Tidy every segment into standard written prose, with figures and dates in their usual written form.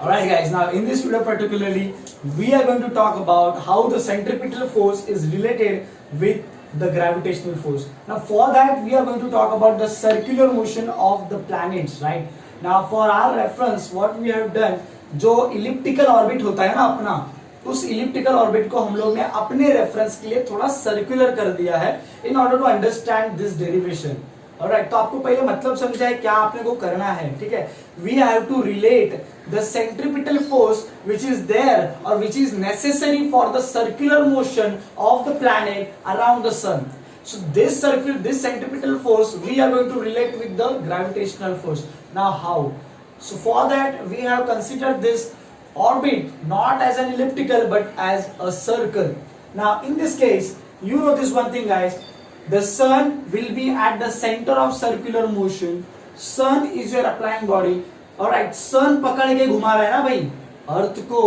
Alright guys, now in this video particularly, we are going to talk about how the centripetal force is related with the gravitational force. Now for that we are going to talk about the circular motion of the planets, right? Now for our reference what we have done, जो elliptical orbit होता है ना अपना, उस elliptical orbit को हम लोग ने अपने reference के लिए थोड़ा circular कर दिया है in order to understand this derivation. Alright, तो आपको पहले मतलब समझा है क्या आपने को करना है, ठीक है? We have to relate the centripetal force which is there or which is necessary for the circular motion of the planet around the sun. So this centripetal force we are going to relate with the gravitational force. Now how? So for that we have considered this orbit not as an elliptical but as a circle. Now in this case, you notice one thing guys. The sun will be at the center of circular motion. Sun is your applying body. Alright, sun पकड़ के घुमा रहा है ना भाई, अर्थ को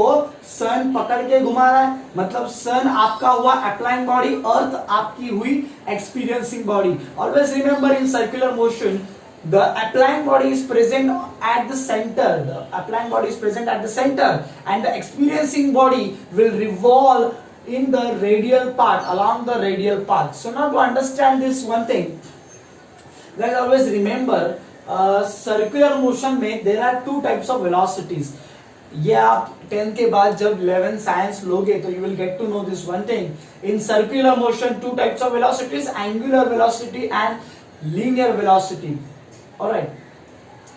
sun पकड़ के घुमा रहा है, मतलब sun आपका हुआ applying body, अर्थ आपकी हुई experiencing body. Always remember in circular motion, the applying body is present at the center. The applying body is present at the center, and the experiencing body will revolve in the radial path, along the radial path. So now to understand this one thing, guys always remember circular motion में there are two types of velocities. ये आप 10th के बाद जब 11th science लोगे तो you will get to know this one thing. In circular motion two types of velocities, angular velocity and linear velocity. Alright.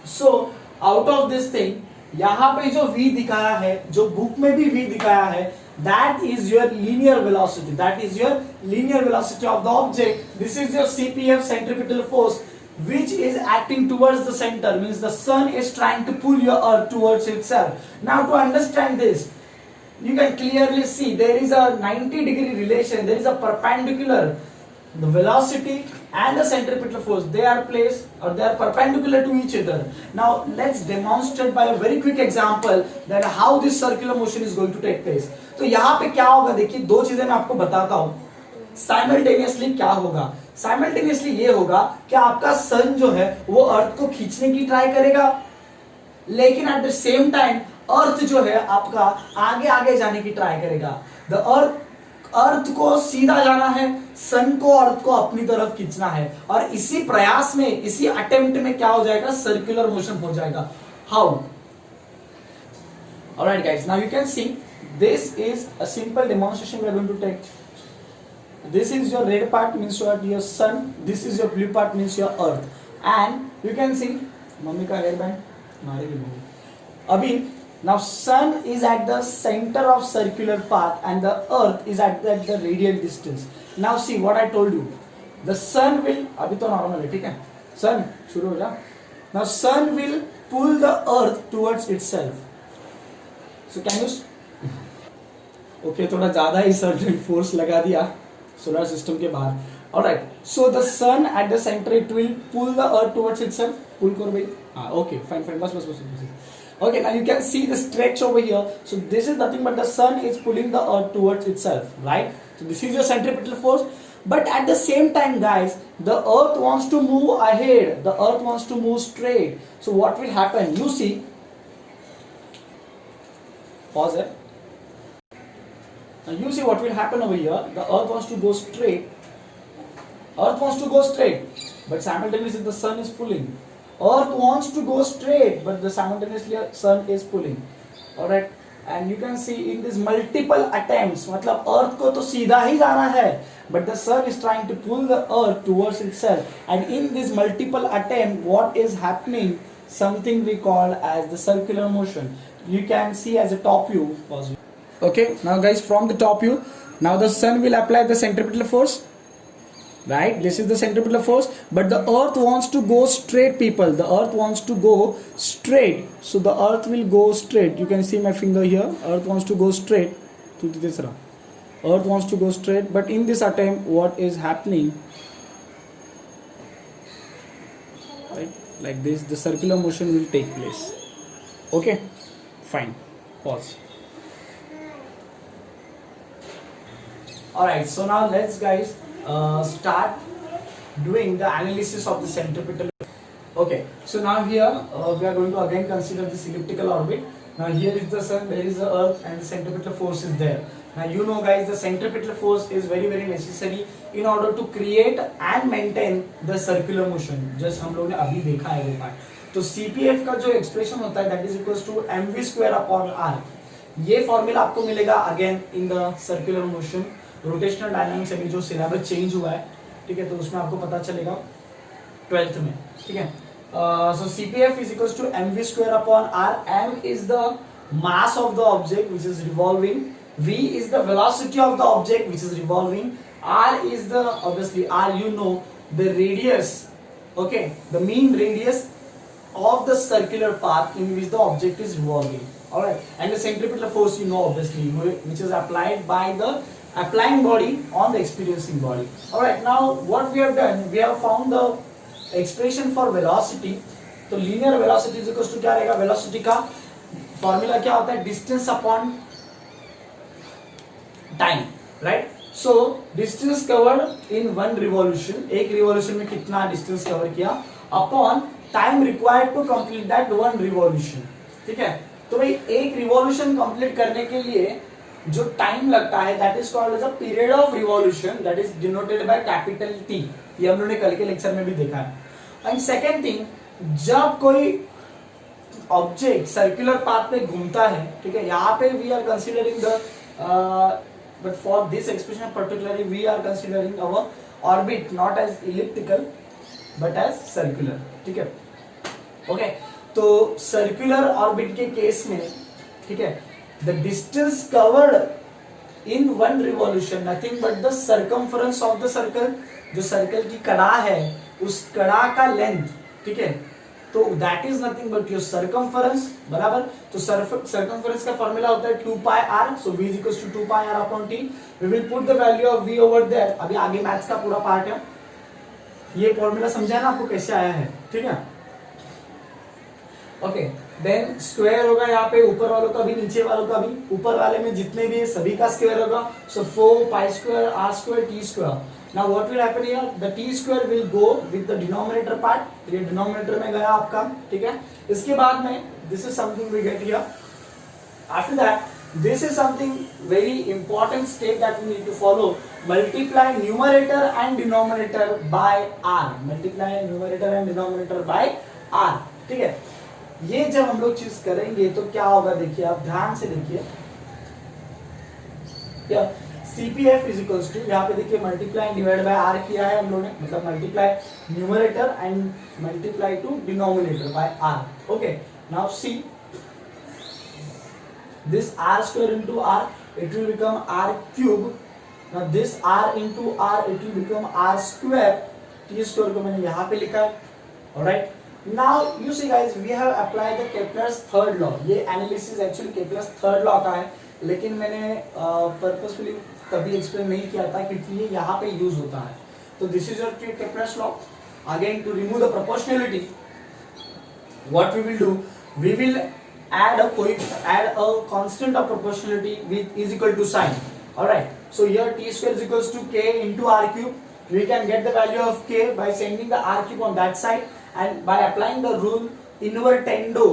So out of this thing, यहाँ पे जो v दिखाया है, जो बुक में भी v दिखाया है, that is your linear velocity. That is your linear velocity of the object. This is your CPF, centripetal force, which is acting towards the center. Means the sun is trying to pull your earth towards itself. Now to understand this, you can clearly see there is a 90-degree relation. There is a perpendicular. The velocity and the centripetal force, they are placed or they are perpendicular to each other. Now let's demonstrate by a very quick example that how this circular motion is going to take place. तो यहाँ पे क्या होगा, देखिए दो चीजें मैं आपको बताता हूँ. साइमल्टेनियसली क्या होगा? साइमल्टेनियसली ये होगा कि आपका सन जो है वो अर्थ को खींचने की ट्राई करेगा, लेकिन एट द सेम टाइम अर्थ जो है आपका आगे आगे जाने की ट्राई करेगा. द अर्थ को सीधा जाना है, सन को अर्थ को अपनी तरफ खींचना है, और इसी प्रयास में, इसी अटेम्प्ट में क्या हो जाएगा, सर्कुलर मोशन हो जाएगा. How? Alright guys, now you can C this is a simple demonstration we are going to take. This is your red part, means your sun. This is your blue part, means your earth. And you can see mummy का hair band मारेगी अभी. Now sun is at the center of circular path and the earth is at the radial distance. Now see what I told you. The sun will, अभी तो normal है, ठीक है, sun शुरू हो जा. Now sun will pull the earth towards itself. So can you okay थोड़ा ज्यादा ही सर्टेन फोर्स लगा दिया सोलर सिस्टम के बाहर. Alright, so the sun at the centre it will pull the earth towards itself. Pull करो भाई. हाँ okay fine fine, बस बस बस. Okay, now you can see the stretch over here. So this is nothing but the sun is pulling the earth towards itself, right? So this is your centripetal force. But at the same time, guys, the earth wants to move ahead. The earth wants to move straight. So what will happen? You see. Pause it. Now you see what will happen over here. The earth wants to go straight. Earth wants to go straight, but simultaneously the sun is pulling. Earth wants to go straight, but the simultaneously sun is pulling. Alright, and you can see in these multiple attempts, मतलब earth को तो सीधा ही जाना है, but the sun is trying to pull the earth towards itself. And in this multiple attempt, what is happening? Something we call as the circular motion. You can see as a top view. Okay, now guys, from the top view, now the sun will apply the centripetal force, right? This is the centripetal force, but the earth wants to go straight, people. The earth wants to go straight, so the earth will go straight. You can see my finger here. Earth wants to go straight to this round. Earth wants to go straight, but in this attempt, what is happening? Right, like this, the circular motion will take place. Okay, fine. Pause. Alright, so now let's guys start doing the analysis of the centripetal. Okay, so now here we are going to again consider this elliptical orbit. Now here is the sun, there is the earth, and the centripetal force is there. Now you know guys, the centripetal force is very very necessary in order to create and maintain the circular motion. Just हम लोगों ने अभी देखा है वो part. तो CPF का जो एक्सप्रेशन होता है that is equals to mv square upon r. ये फॉर्मूला आपको मिलेगा again in the circular motion. Rotational dynamics अभी जो सिलेबस चेंज हुआ है, ठीक है, तो उसमें आपको पता चलेगा 12th में, ठीक है. So CPF is equals to mv square upon r. M is the mass of the object which is revolving. V is the velocity of the object which is revolving. R is the, obviously R you know, the radius, okay, the mean radius of the circular path in which the object is revolving. Alright, and the centripetal force you know obviously, which is applied by the applying body on the experiencing body. Alright, now what we have done, we have found the expression for velocity. तो linear velocity is equals to क्या रहेगा? velocity का formula क्या होता है? distance upon time, right? So distance covered in one revolution, एक revolution में कितना distance cover किया upon time required to complete that one revolution, ठीक है. तो भाई एक revolution complete करने के लिए जो टाइम लगता है that is called as a period of revolution, that is denoted by capital T. ये हम लोगों ने कल के लेक्चर में भी देखा है. एंड सेकेंड थिंग, जब कोई ऑब्जेक्ट सर्कुलर पाथ पे घूमता है, ठीक है, यहाँ पे we are considering the but for this expression particularly we are considering our orbit not as elliptical but as circular, ठीक है. ओके, तो सर्कुलर ऑर्बिट के केस में, ठीक है, the distance covered in one revolution nothing but the circumference of the circle. जो circle की कड़ा है उस कड़ा का लेंथ, ठीक है, तो that is nothing but your circumference, बराबर. तो सर्कमफरेंस का फॉर्मूला होता है 2 pi r. So v is equals to 2 pi r upon t. We will put the value of v over there. अभी आगे मैथ्स का पूरा पार्ट है. ये फॉर्मूला समझा है ना आपको कैसे आया है, ठीक है. ओके, देन स्क्वायर होगा यहाँ पे ऊपर वालों का भी नीचे वालों का भी. ऊपर वाले में जितने भी सभी का स्क्वायर होगा. सो 4 pi square r square t square. Now what will happen here? The t square will go with the denominator part. ये denominator में गया आपका, ठीक है. इसके बाद में this is something we get here. After that, this is something very important step that we need to follow. Multiply numerator and denominator by r. Multiply numerator and denominator by r. ठीक है. ये जब हम लोग चीज करेंगे तो क्या होगा, देखिए आप ध्यान से देखिए. CPF is equals to, यहाँ पे देखिए मल्टीप्लाई डिवाइड बाय r किया है हम लोगों ने, मतलब multiply numerator and multiply to denominator by r. Okay, now see this r square into r, it will become r cube. Now this r into r, it will become r square. t square को मैंने यहाँ पे लिखा है. Alright, now you see guys, we have applied the Kepler's third law. ये analysis actually Kepler's third law का है, लेकिन मैंने पर्पसफुली कभी एक्सप्लेन नहीं किया था क्योंकि ये यहाँ पे यूज होता है. तो this is your Kepler's law. Again to remove the proportionality, what we will do, we will add a constant of proportionality with is equal to sign. Alright, so here t square is equals to k into r cube. We can get the value of k by sending the r cube on that side and by applying the rule invertendo.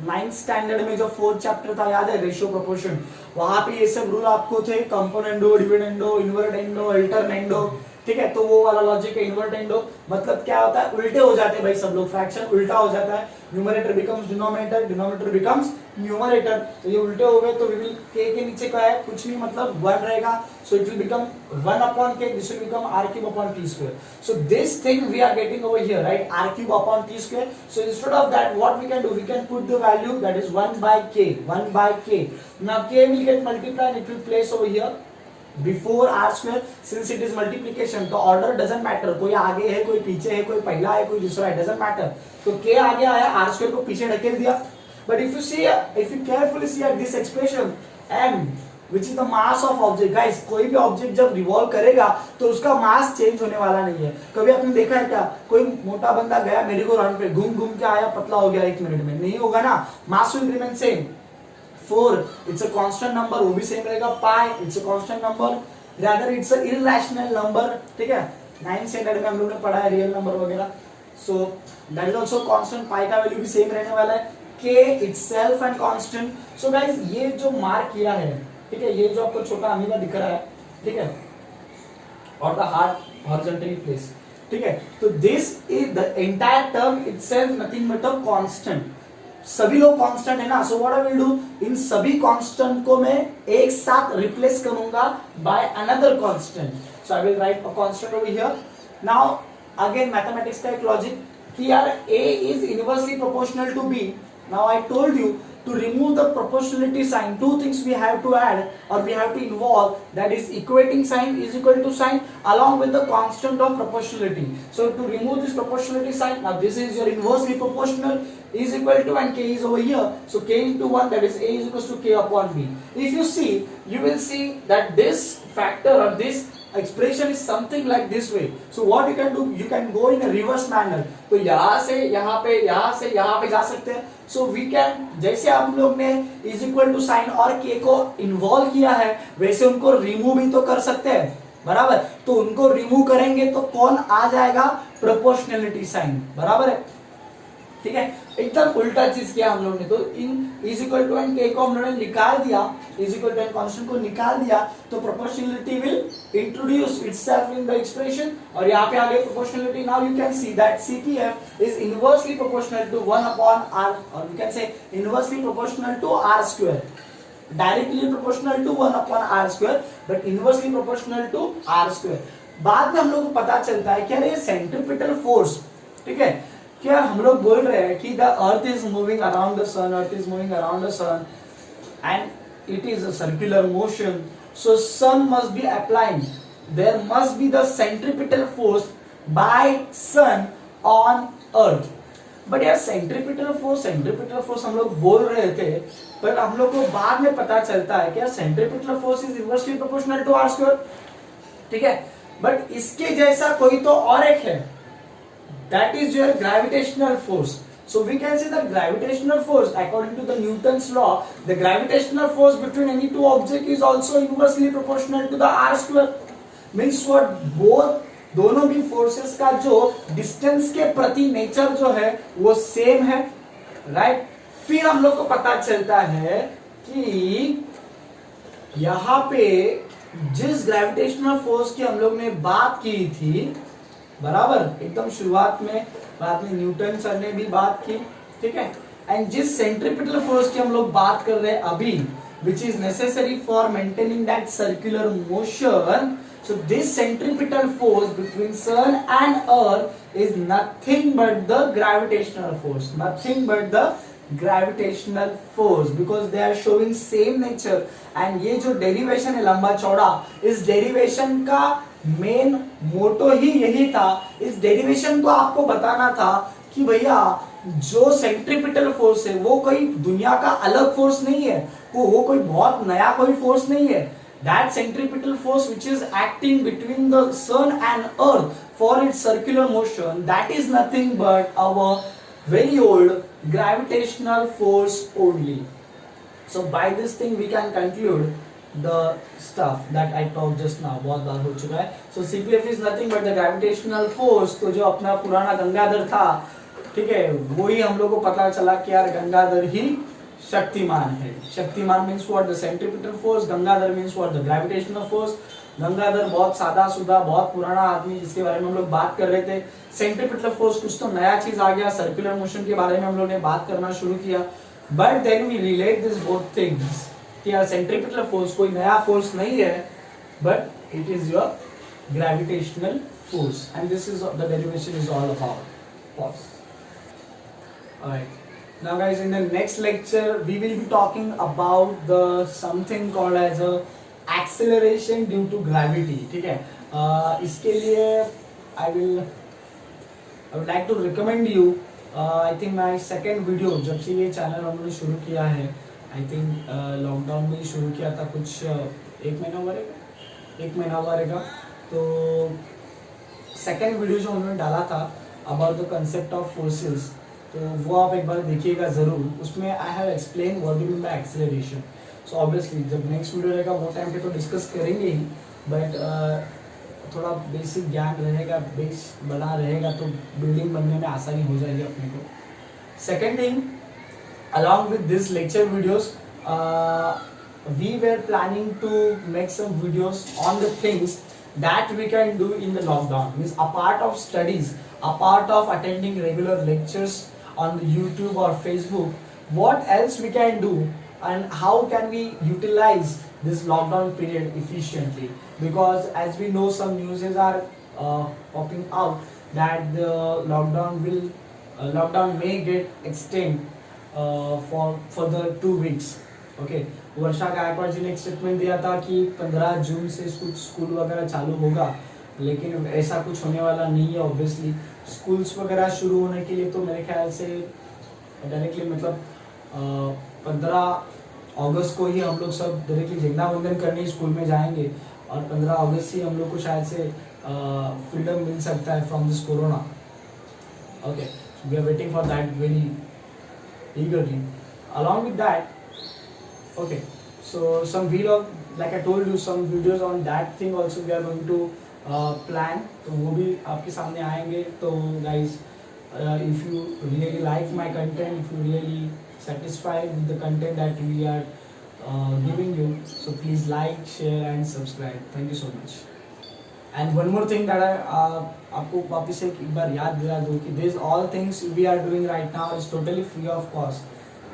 9th standard में जो 4th chapter था याद है, ratio proportion, वहां पे ये सब rule आपको थे. कंपोनेंडो, डिविडेंडो, इन्वर्टेंडो, अल्टरनेंडो, ठीक है. तो वो वाला लॉजिक है. इन्वर्टेंडो मतलब क्या होता है, उल्टे हो जाते हैं भाई सब लोग, फ्रैक्शन उल्टा हो जाता है. Numerator becomes denominator, denominator becomes numerator. तो ये उल्टे हो गए तो वी विल k के नीचे क्या है, कुछ नहीं, मतलब 1 रहेगा. So it will become 1 upon k, this will become r cube upon t square. So this thing we are getting over here, right, r cube upon t square. So instead of that what we can do, we can put the value that is 1 by k. 1 by k. Now k will get multiplied and it will place over here before r square. Since it is multiplication, तो order doesn't matter, कोई आगे है, कोई पीछे है, कोई पहला है, कोई दूसरा है, doesn't matter. तो k आगे आया, r square को पीछे ढकेल दिया. But if you carefully see at this expression, m which is the mass of object, guys, कोई भी ऑब्जेक्ट जब रिवॉल्व करेगा तो उसका मास चेंज होने वाला नहीं है. कभी आपने देखा है क्या, कोई मोटा बंदा गया मेरी को राउंड पे, घूम घूम के आया, पतला हो गया 1 मिनट में, नहीं होगा ना. Mass will remain same. 4 it's a constant number, वो भी सेम रहेगा. Pi it's a constant number, rather it's a irrational number, ठीक है. 9th स्टैंडर्ड में हम लोग ने पढ़ा है रियल नंबर वगैरह. So that is also constant. Pi का वैल्यू भी सेम रहने वाला है. k itself and constant. So guys ये जो मार्क किया है, ठीक है, ये जो आपको छोटा अमीबा दिख रहा है, ठीक है, और द हार्ट हॉरिजॉन्टली प्लेस, ठीक है, तो this is the entire term itself nothing but a constant. सभी लोग कांस्टेंट है ना, so what I will do, इन सभी कांस्टेंट को मैं एक साथ रिप्लेस करूंगा by another constant. So I will write a constant over here. Now again mathematics का एक लॉजिक कि यार a is inversely proportional to b. Now I told you to remove the proportionality sign, two things we have to add or we have to involve, that is equating sign is equal to sign along with the constant of proportionality. So to remove this proportionality sign, now this is your inversely proportional is equal to, and k is over here, so k into 1, that is a is equals to k upon b. If you see, you will see that this factor or this expression is something like this way. So what you can do, you can go in a reverse manner. तो यहाँ से यहाँ पे, यहाँ से यहाँ पे जा सकते हैं. So we can, जैसे आप लोग ने is equal to sign और k को इन्वॉल्व किया है, वैसे उनको रिमूव भी तो कर सकते हैं, बराबर. तो उनको रिमूव करेंगे तो कौन आ जाएगा, प्रोपोर्शनलिटी साइन, बराबर है, ठीक है. एकदम उल्टा चीज किया हम लोगों ने. तो in is equal to and के को हम लोगों ने निकाल दिया, is equal to and constant को निकाल दिया, तो proportionality will introduce itself in the expression. और यहाँ पे आ गई proportionality. Now you can see that CPF is inversely proportional to 1 upon r, और you can say inversely proportional to r square. Directly proportional to 1 upon r square, but inversely proportional to r square. बाद में हम लोग को पता चलता है कि अरे सेंट्रीपिटल फोर्स, ठीक है, क्या हम लोग बोल रहे हैं कि the earth is moving around the sun, earth is moving around the sun and it is a circular motion. So sun must be applying, there must be the centripetal force by sun on earth. But यार centripetal force हम लोग बोल रहे थे, पर हम लोग को बाद में पता चलता है कि centripetal force is inversely proportional to r square, ठीक है. बट इसके जैसा कोई तो और एक है, that is your gravitational force. So we can say that gravitational force, according to the Newton's law, the gravitational force between any two objects is also inversely proportional to the r square. Means what, both दोनों भी forces का जो distance के प्रति nature जो है वो same है, right? फिर हम लोग को पता चलता है कि यहाँ पे जिस gravitational force की हम लोग ने बात की थी, बराबर, एकदम शुरुआत में, बाद में न्यूटन सर ने भी बात की, ठीक है. एंड जिस सेंट्रीपिटल फोर्स की हम लोग बात कर रहे हैं अभी, which is necessary for maintaining that circular motion, so this centripetal force between sun and earth is nothing but the gravitational force, nothing but the gravitational force, because they are showing same nature. And ये जो derivation है लंबा चौड़ा, इस derivation का main motto ही यही था, इस डेरिवेशन को आपको बताना था कि भैया जो सेंट्रीपिटल फोर्स है वो कोई दुनिया का अलग फोर्स नहीं है, वो कोई बहुत नया कोई फोर्स नहीं है. That centripetal force which is acting between the sun and earth for its circular motion, that is nothing but our very old gravitational force only. So by this thing we can conclude the stuff that I talked just now. बहुत बार हो चुका है. So CPF is nothing but the gravitational force. तो जो अपना पुराना गंगाधर था, ठीक है, वही हम लोग को पता चला कि यार गंगाधर ही शक्तिमान है. Shaktimaan means what, the centripetal force. Gangadhar means what, the gravitational force. Gangadhar बहुत सादा सुधा, बहुत पुराना आदमी जिसके बारे में हम लोग बात कर रहे थे. सेंट्रीपिटल फोर्स कुछ तो नया चीज आ गया, सर्कुलर मोशन के बारे में हम लोग ने बात करना शुरू किया. But then we relate this both things कि यार सेंट्रीपिटल फोर्स कोई नया फोर्स नहीं है, but it is your gravitational force, and this is the derivation is all about force. Alright, now guys, in the next lecture we will be talking about the something called as a acceleration due to gravity, ठीक है. इसके लिए I would like to recommend you, I think my second video, जब से ये channel हमने शुरू किया है, आई थिंक लॉकडाउन में ही शुरू किया था, कुछ एक महीना हुआ रहेगा. तो सेकेंड वीडियो जो उन्होंने डाला था about the concept of forces, तो वो आप एक बार देखिएगा ज़रूर. उसमें I have explain what do mean by acceleration. So obviously जब नेक्स्ट वीडियो रहेगा वो टाइम पे तो डिस्कस करेंगे ही, बट थोड़ा बेसिक ज्ञान रहेगा, बेस बना रहेगा तो बिल्डिंग बनने में आसानी हो जाएगी अपने को. Second thing, along with this lecture videos, we were planning to make some videos on the things that we can do in the lockdown. Means apart of studies, apart of attending regular lectures on the YouTube or Facebook, what else we can do and how can we utilize this lockdown period efficiently? Because as we know, some news are popping out that the lockdown may get extended for further 2 weeks. Okay, वर्षा गायकवाड़ जी ने एक statement दिया था कि 15 जून से कुछ school वगैरह चालू होगा, लेकिन ऐसा कुछ होने वाला नहीं है. ऑब्वियसली स्कूल्स वगैरह शुरू होने के लिए तो मेरे ख्याल से डायरेक्टली मतलब 15 अगस्त को ही हम लोग सब डायरेक्टली झंडा वंदन करने स्कूल में जाएंगे और 15 अगस्त से हम लोग को शायद से फ्रीडम मिल सकता है from this corona. Okay, we are waiting for that very eagerly. Along with that, okay, so some vlog, like I told you, some videos on that thing also we are going to plan. तो वो भी आपके सामने आएंगे. तो guys, if you really like my content, if you really satisfied with the content that we are giving you, so please like, share and subscribe. Thank you so much. And one more thing that I आपको वापस एक बार याद दिला दूँ कि this all things we are doing right now is totally free of cost.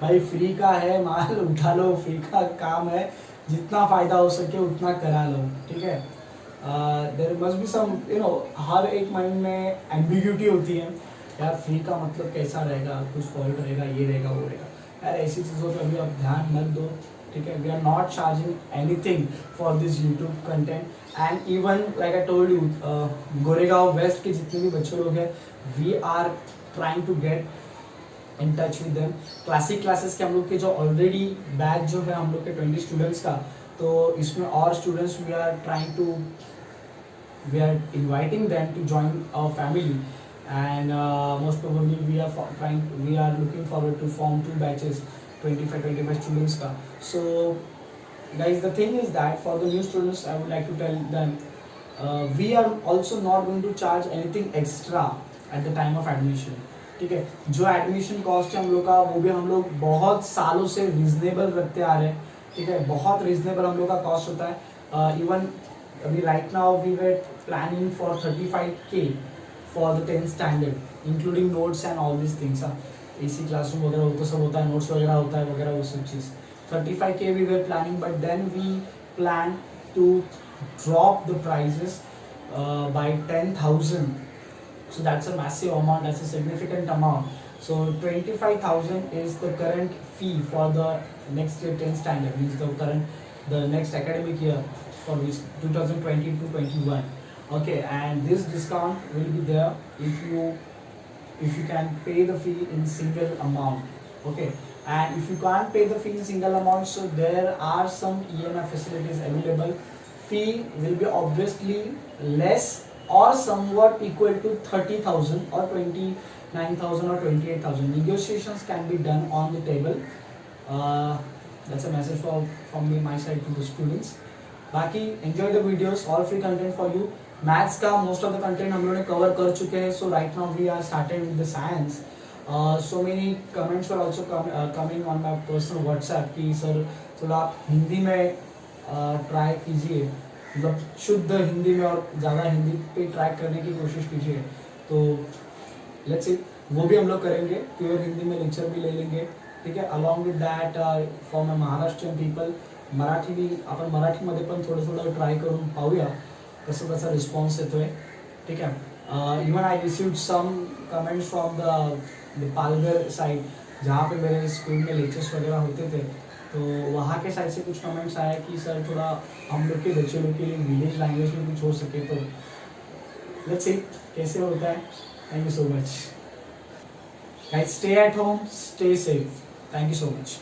भाई free का है, माल उठा लो, फ्री का काम है, जितना फ़ायदा हो सके उतना करा लो. ठीक है, देयर मस्ट बी सम हर एक माइंड में एम्बिग्यूटी होती है. यार फ्री का मतलब कैसा रहेगा, कुछ फॉल्ट रहेगा, ये रहेगा, वो रहेगा. यार ऐसी चीज़ों पर अभी आप ध्यान मत दो. ठीक है, we are not charging anything for this YouTube content. And even like I told you, Goregaon west के जितने भी बच्चे लोग हैं, we are trying to get in touch with them. Classic classes के हम लोग के जो ऑलरेडी बैच जो है हम लोग के 20 स्टूडेंट्स का, तो इसमें और students we are inviting them to join our family. And most probably we are looking forward to form 2 batches 25 students का. So guys, the thing is that for the new students I would like to tell them we are also not going to charge anything extra at the time of admission. ठीक है, जो admission cost है हम लोग का वो भी हम लोग बहुत सालों से रिजनेबल रखते आ रहे हैं. ठीक है, बहुत रिजनेबल हम लोग का कॉस्ट होता है. इवन अभी right now we were planning for 35K for the 10th standard including notes and all this things. AC classroom वगैरह वो तो सब होता है, नोट्स वगैरह होता है वगैरह वो सब चीज़. 35K we were planning, but then we planned to drop the prices by 10,000. So that's a massive amount, that's a significant amount. So 25,000 is the current fee for the next year 10th standard, means the next academic year for which 2020 to 21. Okay, and this discount will be there if you can pay the fee in single amount. Okay, and if you can't pay the fee in single amount, so there are some EMI facilities available. Fee will be obviously less or somewhat equal to 30,000 or 29,000 or 28,000. Negotiations can be done on the table. That's a message from my side to the students. बाकी enjoy the videos, all free content for you. Maths का most of the content हम लोगों ने cover कर चुके हैं. So right now we are started with the science. So many comments were also coming on my personal WhatsApp कि sir थोड़ा आप हिंदी में ट्राई कीजिए, मतलब शुद्ध हिंदी में और ज़्यादा हिंदी पे ट्राई करने की कोशिश कीजिए. तो लेट्स सी, वो भी हम लोग करेंगे. प्योर हिंदी में लेक्चर भी ले लेंगे. ठीक आहे. Along with that for my Maharashtrian people Marathi बी आपण मराठीमध्ये पण थोडं थोडं ट्राय करून पाहूया कसं कसा रिस्पॉन्स येतोय. ठीक आहे. Even I received some comments from the Palghar side जहाँ पे मेरे स्कूल में लेक्चर्स वगैरह होते थे, तो वहाँ के साइड से कुछ कमेंट्स आया कि सर थोड़ा हम लोग के बच्चे लोग के लिए विलेज लैंग्वेज में कुछ हो सके. तो लेट्स सी कैसे होता है. Thank you so much guys. Stay at home, stay safe. Thank you so much.